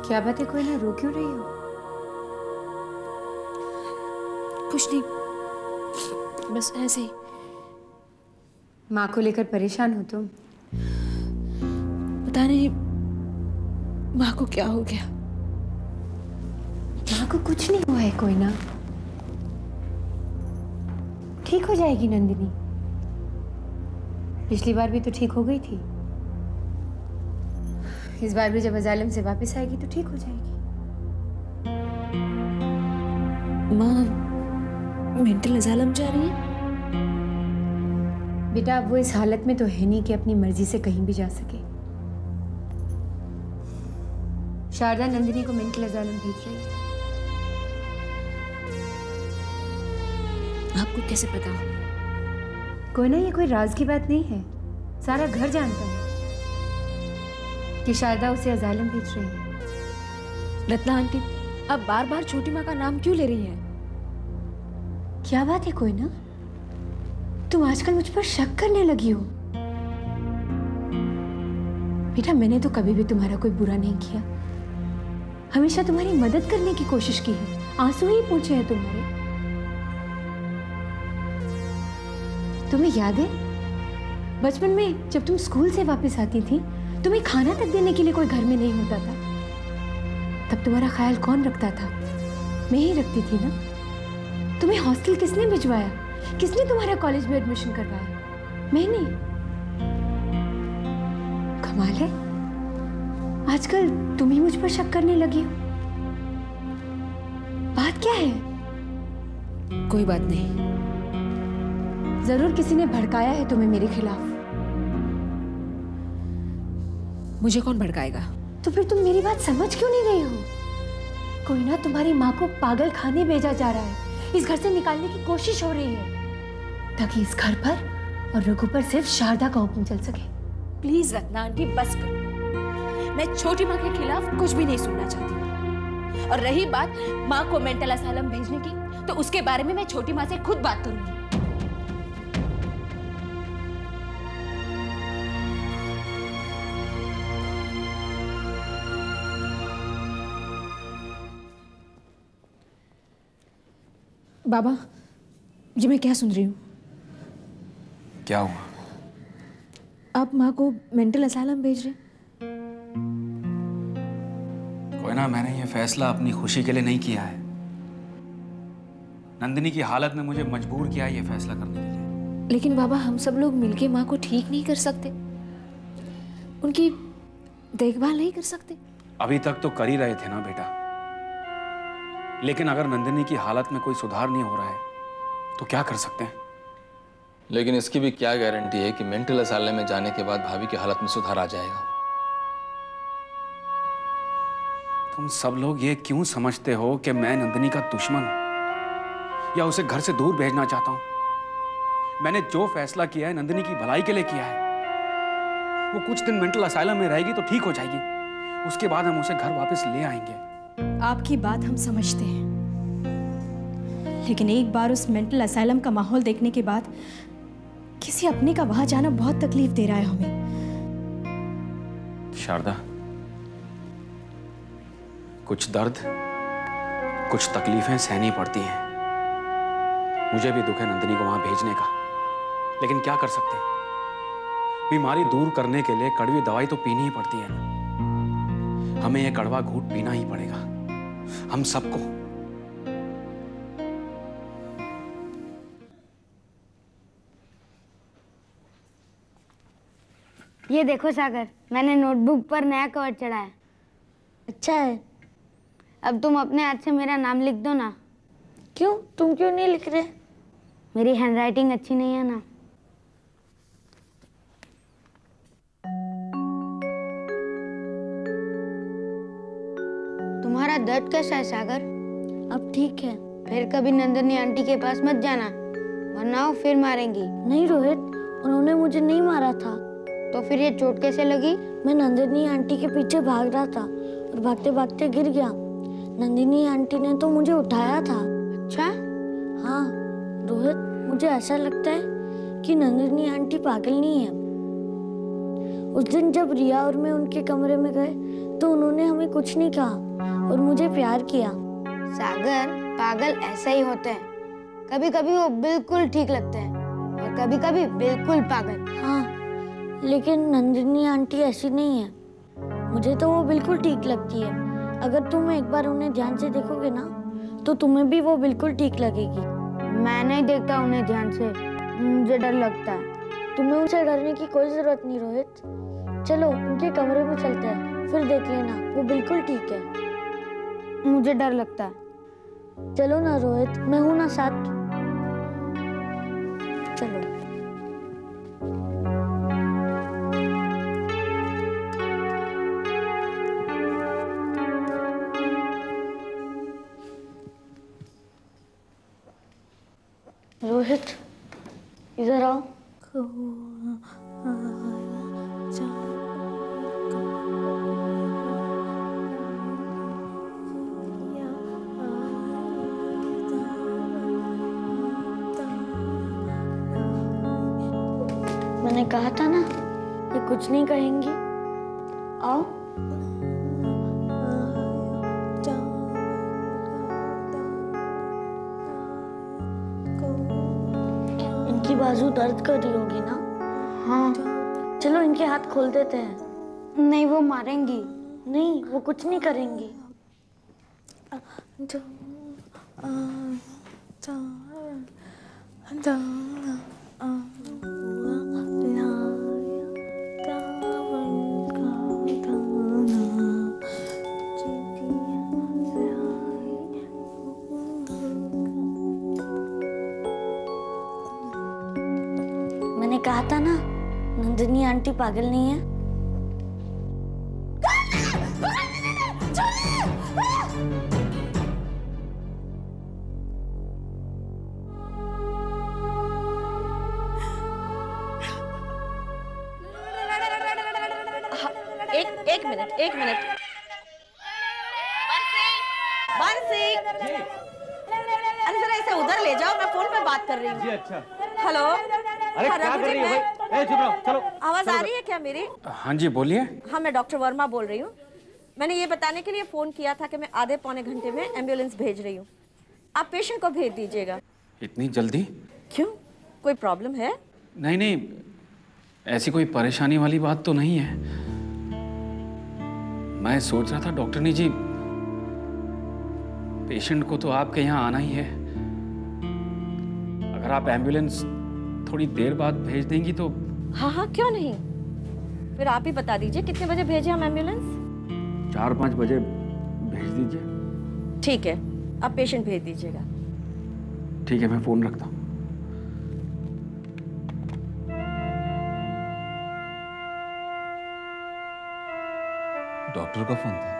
क्या बात है, कोई ना, रो क्यों रही हो? कुछ नहीं, बस ऐसे ही। माँ को लेकर परेशान हो तुम? पता नहीं माँ को क्या हो गया। माँ को कुछ नहीं हुआ है, कोई ना, ठीक हो जाएगी नंदिनी। पिछली बार भी तो ठीक हो गई थी, इस बार भी जब अजालम से वापस आएगी तो ठीक हो जाएगी। माँ मेंटल अजालम जा रही है? बेटा अब वो इस हालत में तो है नहीं कि अपनी मर्जी से कहीं भी जा सके। शारदा नंदिनी को मेंटल अजालम भेज रही है। आपको कैसे पता? कोई ना, ये कोई राज की बात नहीं है, सारा घर जानता है कि शारदा उसे अजालम भेज रही है। रत्ना आंटी, अब बार बार छोटी माँ का नाम क्यों ले रही है? क्या बात है, कोई ना, तुम आजकल मुझ पर शक करने लगी हो। बेटा मैंने तो कभी भी तुम्हारा कोई बुरा नहीं किया, हमेशा तुम्हारी मदद करने की कोशिश की है, आंसू ही पूछे हैं तुम्हारे। तुम्हें याद है बचपन में जब तुम स्कूल से वापस आती थी, तुम्हें खाना तक देने के लिए कोई घर में नहीं होता था, तब तुम्हारा ख्याल कौन रखता था? मैं ही रखती थी ना। तुम्हें हॉस्टल किसने भिजवाया? किसने तुम्हारा कॉलेज में एडमिशन करवाया? मैंने। कमाल है, आजकल तुम ही मुझ पर शक करने लगी हो। बात क्या है? कोई बात नहीं। जरूर किसी ने भड़काया है तुम्हें मेरे खिलाफ। मुझे कौन भड़काएगा? तो फिर तुम मेरी बात समझ क्यों नहीं रही हो? कोई ना, तुम्हारी माँ को पागल खाने भेजा जा रहा है, इस घर से निकालने की कोशिश हो रही है ताकि इस घर पर और रघु पर सिर्फ शारदा का हुक्म चल सके। प्लीज रत्ना आंटी बस करो, मैं छोटी माँ के खिलाफ कुछ भी नहीं सुनना चाहती। और रही बात माँ को मेंटल असाइलम भेजने की, तो उसके बारे में मैं छोटी माँ से खुद बात करूंगी। बाबा, ये मैं क्या सुन रही हूँ? क्या हुआ? आप माँ को मेंटल असाइलम भेज रहे? कोई ना, मैंने ये फैसला अपनी खुशी के लिए नहीं किया है। नंदिनी की हालत ने मुझे मजबूर किया है ये फैसला करने के लिए। लेकिन बाबा, हम सब लोग मिलके माँ को ठीक नहीं कर सकते, उनकी देखभाल नहीं कर सकते? अभी तक तो कर ही रहे थे ना बेटा, लेकिन अगर नंदिनी की हालत में कोई सुधार नहीं हो रहा है तो क्या कर सकते हैं? लेकिन इसकी भी क्या गारंटी है कि मेंटल असाइलम में जाने के बाद भाभी की हालत में सुधार आ जाएगा? तुम सब लोग ये क्यों समझते हो कि मैं नंदिनी का दुश्मन हूं या उसे घर से दूर भेजना चाहता हूं? मैंने जो फैसला किया है नंदिनी की भलाई के लिए किया है। वो कुछ दिन मेंटल असाइलम में रहेगी तो ठीक हो जाएगी, उसके बाद हम उसे घर वापस ले आएंगे। आपकी बात हम समझते हैं, लेकिन एक बार उस मेंटल असाइलम का माहौल देखने के बाद किसी अपने का वहां जाना बहुत तकलीफ दे रहा है हमें। शारदा, कुछ दर्द, कुछ तकलीफें सहनी पड़ती हैं। मुझे भी दुख है नंदिनी को वहां भेजने का, लेकिन क्या कर सकते हैं? बीमारी दूर करने के लिए कड़वी दवाई तो पीनी ही पड़ती है ना। हमें यह कड़वा घूंट पीना ही पड़ेगा, हम सबको। ये देखो सागर, मैंने नोटबुक पर नया कवर चढ़ाया। अच्छा है। अब तुम अपने हाथ से मेरा नाम लिख दो ना। क्यों? तुम क्यों नहीं लिख रहे? मेरी हैंडराइटिंग अच्छी नहीं है ना। तुम्हारा दर्द कैसा है सागर? अब ठीक है। फिर कभी नंदिनी आंटी के पास मत जाना, वरना वो फिर मारेंगी। नहीं रोहित, उन्होंने मुझे नहीं मारा था। तो फिर ये चोट कैसे लगी? मैं नंदिनी आंटी के पीछे भाग रहा था और भागते भागते गिर गया। नंदिनी आंटी ने तो मुझे उठाया था। अच्छा? हाँ रोहित, मुझे ऐसा लगता है कि नंदिनी आंटी पागल नहीं है, उस दिन जब रिया और मैं उनके कमरे में गए तो उन्होंने हमें कुछ नहीं कहा और मुझे प्यार किया। सागर, पागल ऐसा ही होते हैं। कभी कभी वो बिल्कुल ठीक लगते हैं और कभी कभी बिल्कुल पागल। हाँ, लेकिन नंदिनी आंटी ऐसी नहीं है। मुझे तो वो बिल्कुल ठीक लगती है। अगर तुम एक बार उन्हें ध्यान से देखोगे ना तो तुम्हें भी वो बिल्कुल ठीक लगेगी। मैं नहीं देखता उन्हें ध्यान से, मुझे डर लगता है। तुम्हें उनसे डरने की कोई जरूरत नहीं रोहित। चलो उनके कमरे में चलते हैं, फिर देख लेना, वो बिल्कुल ठीक है। मुझे डर लगता है। चलो ना रोहित, मैं हूं ना साथ। चलो। रोहित, इधर आओ। मैंने कहा था ना, ये कुछ नहीं कहेंगी। आओ। इनकी बाजू दर्द कर रही होगी ना? हाँ। चलो इनके हाथ खोल देते हैं। नहीं, वो मारेंगी। नहीं, वो कुछ नहीं करेंगी। मैंने कहा था ना, नंदिनी आंटी पागल नहीं है। एक मिनट। बंसी, अरे जरा इसे उधर ले जाओ, मैं फोन पे बात कर रही हूँ। जी अच्छा। हेलो। अरे क्या कर रही हो भाई? चुप रहो, चलो। आवाज आ रही है क्या मेरी? हाँ जी बोलिए। हाँ, मैं डॉक्टर वर्मा बोल रही हूँ। मैंने ये बताने के लिए फोन किया था कि मैं आधे पौने घंटे में एम्बुलेंस भेज रही हूँ। आप पेशेंट को भेज दीजिएगा। इतनी जल्दी? क्यों, कोई प्रॉब्लम है? नहीं, ऐसी कोई परेशानी वाली बात तो नहीं है। मैं सोच रहा था डॉक्टरनी जी, पेशेंट को तो आपके यहाँ आना ही है। अगर आप एम्बुलेंस थोड़ी देर बाद भेज देंगी तो। हाँ, क्यों नहीं। फिर आप ही बता दीजिए कितने बजे भेजें हम एम्बुलेंस? 4-5 बजे भेज दीजिए। ठीक है, आप पेशेंट भेज दीजिएगा। ठीक है, मैं फोन रखता हूँ। डॉक्टर का फोन था?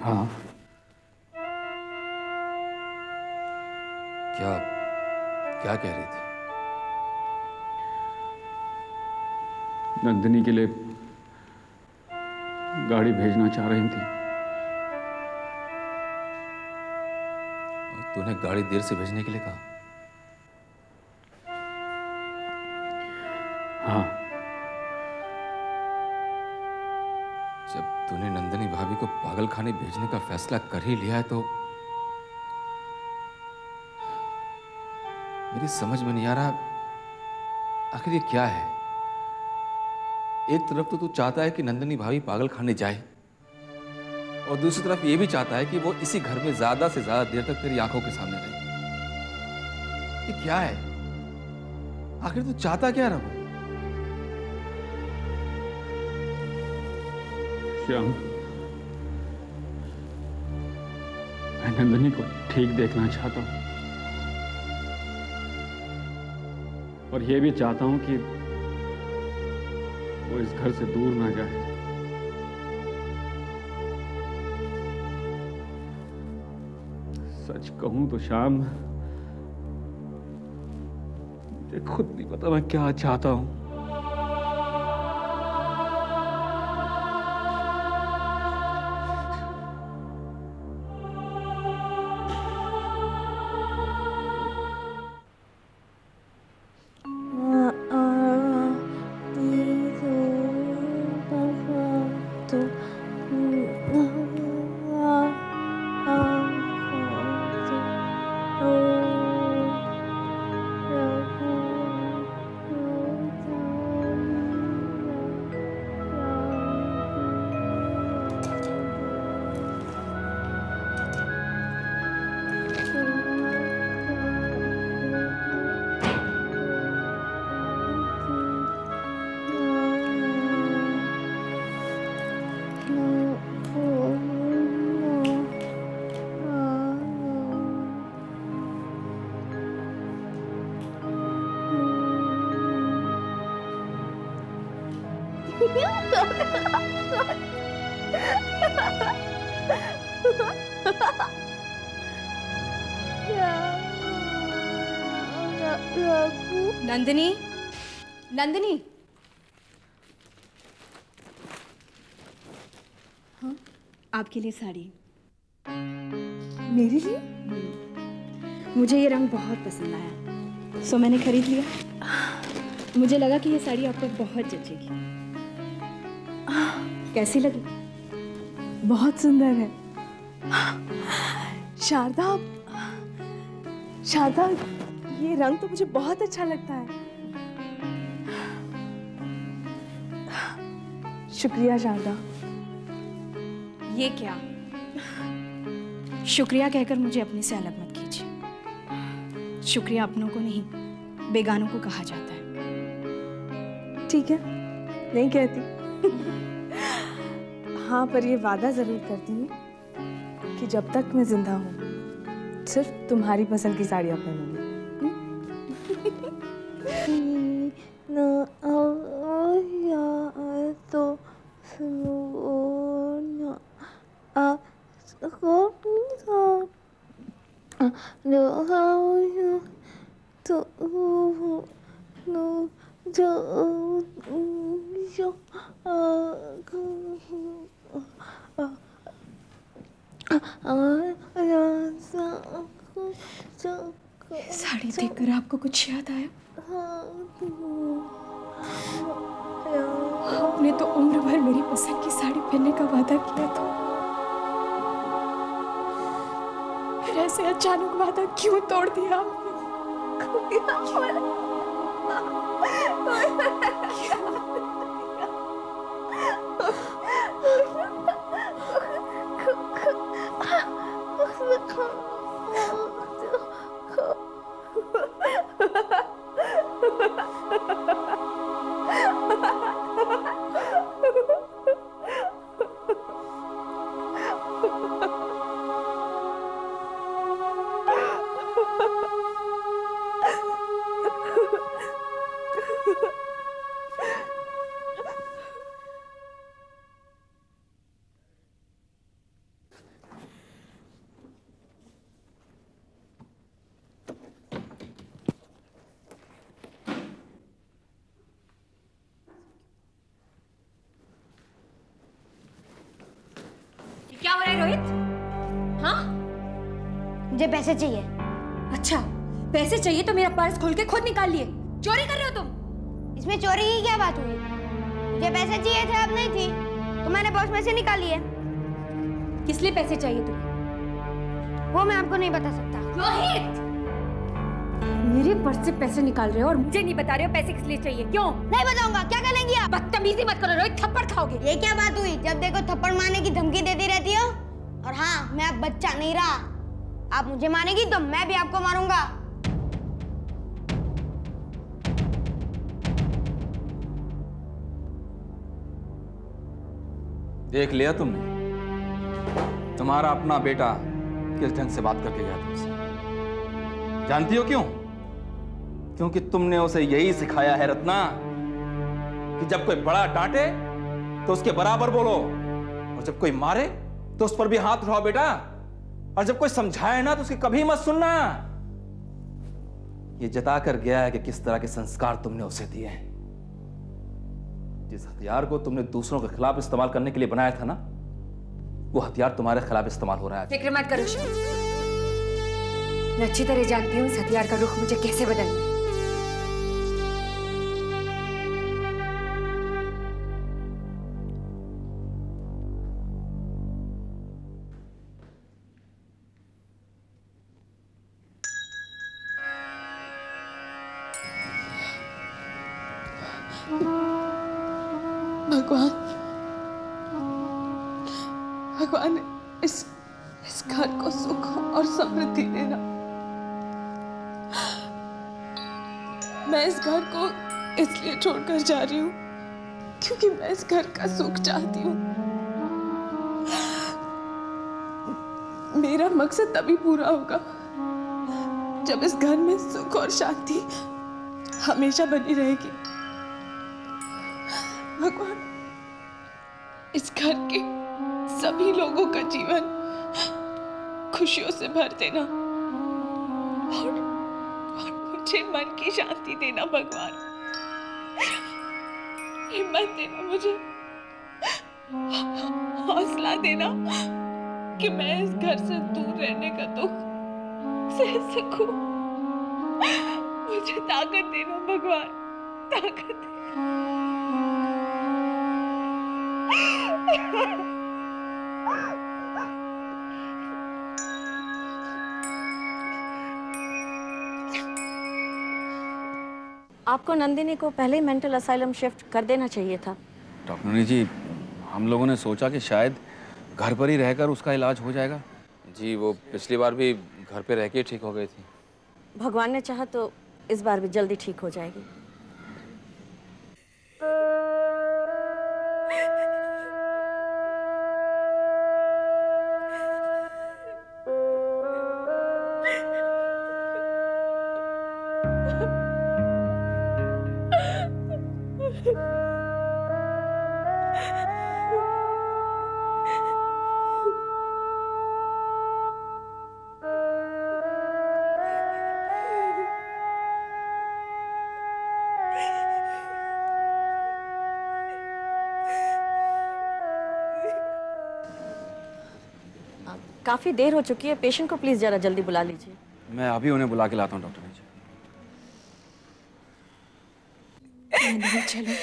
हाँ। क्या कह रही थी? नंदिनी के लिए गाड़ी भेजना चाह रही थी। और तूने गाड़ी देर से भेजने के लिए कहा? हाँ। जब तूने नंदिनी भाभी को पागल खाने भेजने का फैसला कर ही लिया है तो मेरी समझ में नहीं आ रहा आखिर ये क्या है। एक तरफ तो तू चाहता है कि नंदिनी भाभी पागल खाने जाए और दूसरी तरफ ये भी चाहता है कि वो इसी घर में ज्यादा से ज्यादा देर तक तेरी आंखों के सामने रहे। ये क्या है आखिर? तू चाहता क्या रघु? श्याम, मैं नंदिनी को ठीक देखना चाहता हूं और यह भी चाहता हूं कि वो इस घर से दूर ना जाए। सच कहूं तो श्याम, मुझे खुद नहीं पता मैं क्या चाहता हूं। नंदिनी, नंदिनी, हाँ, आपके लिए साड़ी। मेरे लिए? मुझे ये रंग बहुत पसंद आया, सो मैंने खरीद लिया। मुझे लगा कि ये साड़ी आप पर बहुत जचेगी। कैसी लगी? बहुत सुंदर है। शारदा, शारदा, ये रंग तो मुझे बहुत अच्छा लगता है। शुक्रिया शारदा। ये क्या? शुक्रिया कहकर मुझे अपने से अलग मत कीजिए। शुक्रिया अपनों को नहीं, बेगानों को कहा जाता है। ठीक है, नहीं कहती। हाँ, पर ये वादा जरूर करती हूँ कि जब तक मैं जिंदा हूँ सिर्फ तुम्हारी पसंद की साड़ियाँ पहनूंगी। साड़ी देखकर आपको कुछ याद आया? आपने तो उम्र भर मेरी पसंद की साड़ी पहनने का वादा किया था, फिर ऐसे अचानक वादा क्यों तोड़ दिया आपने? क्या हो रहा है रोहित? हाँ? मुझे पैसे चाहिए। अच्छा, पैसे चाहिए तो मेरा पर्स खोल के खुद निकाल लिए। चोरी कर रहे हो तुम? इसमें चोरी की क्या बात हुई? मुझे पैसे चाहिए थे, अब नहीं थी तो मैंने पर्स में से निकाल लिए। किस लिए पैसे चाहिए तुम्हें? वो मैं आपको नहीं बता सकता। रोहित, मेरे पर्स से पैसे निकाल रहे हो और मुझे नहीं बता रहे हो पैसे किस लिए चाहिए? क्यों नहीं बताऊंगा। क्या कर लेंगी आप? बदतमीजी मत करो रोहित, थप्पड़ खाओगे। ये क्या बात हुई? जब देखो थप्पड़ मारने की धमकी देती रहती हो। और हाँ, मैं अब बच्चा नहीं रहा। आप मुझे मारेगी तो मैं भी आपको मारूंगा। देख लिया तुमने? तुम्हारा अपना बेटा किस ढंग से बात करके गया तुमसे। जानती हो क्यों? क्योंकि तुमने उसे यही सिखाया है रत्ना कि जब कोई बड़ा डांटे तो उसके बराबर बोलो, और जब कोई मारे तो उस पर भी हाथ उठाओ बेटा, और जब कोई समझाए ना तो उसकी कभी मत सुनना। ये जता कर गया है कि किस तरह के संस्कार तुमने उसे दिए हैं। जिस हथियार को तुमने दूसरों के खिलाफ इस्तेमाल करने के लिए बनाया था ना, वो हथियार तुम्हारे खिलाफ इस्तेमाल हो रहा है। फिक्र मत करो शिव, मैं अच्छी तरह जानती हूँ इस हथियार का रुख मुझे कैसे बदलना है। भगवान इस घर को सुख और समृद्धि देना। मैं इस घर को इसलिए छोड़कर जा रही हूँ क्योंकि मैं इस घर का सुख चाहती हूँ। मेरा मकसद तभी पूरा होगा जब इस घर में सुख और शांति हमेशा बनी रहेगी। भगवान इस घर के सभी लोगों का जीवन खुशियों से भर देना और मुझे मन की शांति देना भगवान। हिम्मत देना मुझे, हौसला देना कि मैं इस घर से दूर रहने का दुख सह सकूं। मुझे ताकत देना भगवान, ताकत देना। आपको नंदिनी को पहले ही मेंटल असाइलम शिफ्ट कर देना चाहिए था। डॉक्टर रानी जी, हम लोगों ने सोचा कि शायद घर पर ही रहकर उसका इलाज हो जाएगा। जी, वो पिछली बार भी घर पे रह के ठीक हो गई थी। भगवान ने चाहा तो इस बार भी जल्दी ठीक हो जाएगी। काफी देर हो चुकी है, पेशेंट को प्लीज जरा जल्दी बुला लीजिए। मैं अभी उन्हें बुला के लाता हूँ डॉक्टर रानी जी। चलो।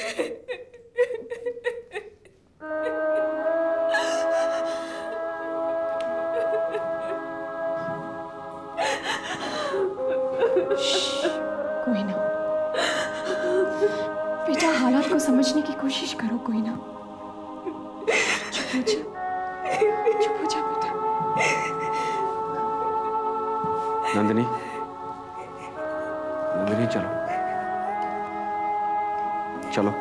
कोई ना बेटा, हालात को समझने की कोशिश करो। कोई ना, चुप हो जा, चुप हो जा बेटा। नंदिनी, नंदिनी चलो, चलो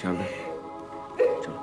शांत चलो।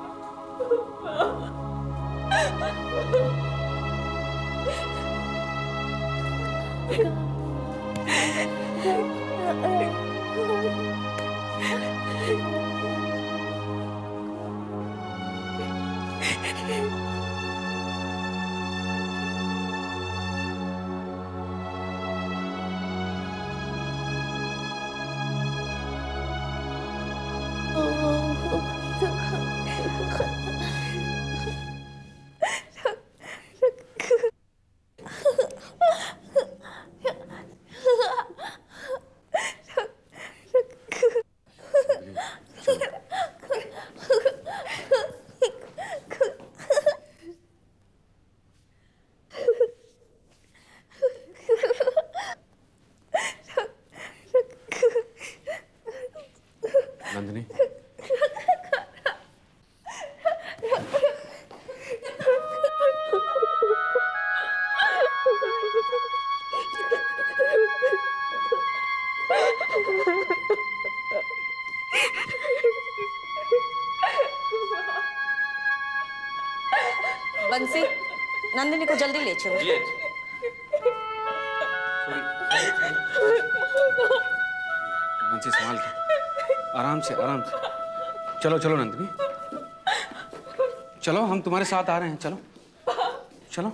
नंदिनी, बंसी, नंदिनी को जल्दी ले चलो। बंसी संभाल के, आराम से, आराम से। चलो चलो नंदिनी, चलो, हम तुम्हारे साथ आ रहे हैं। चलो चलो।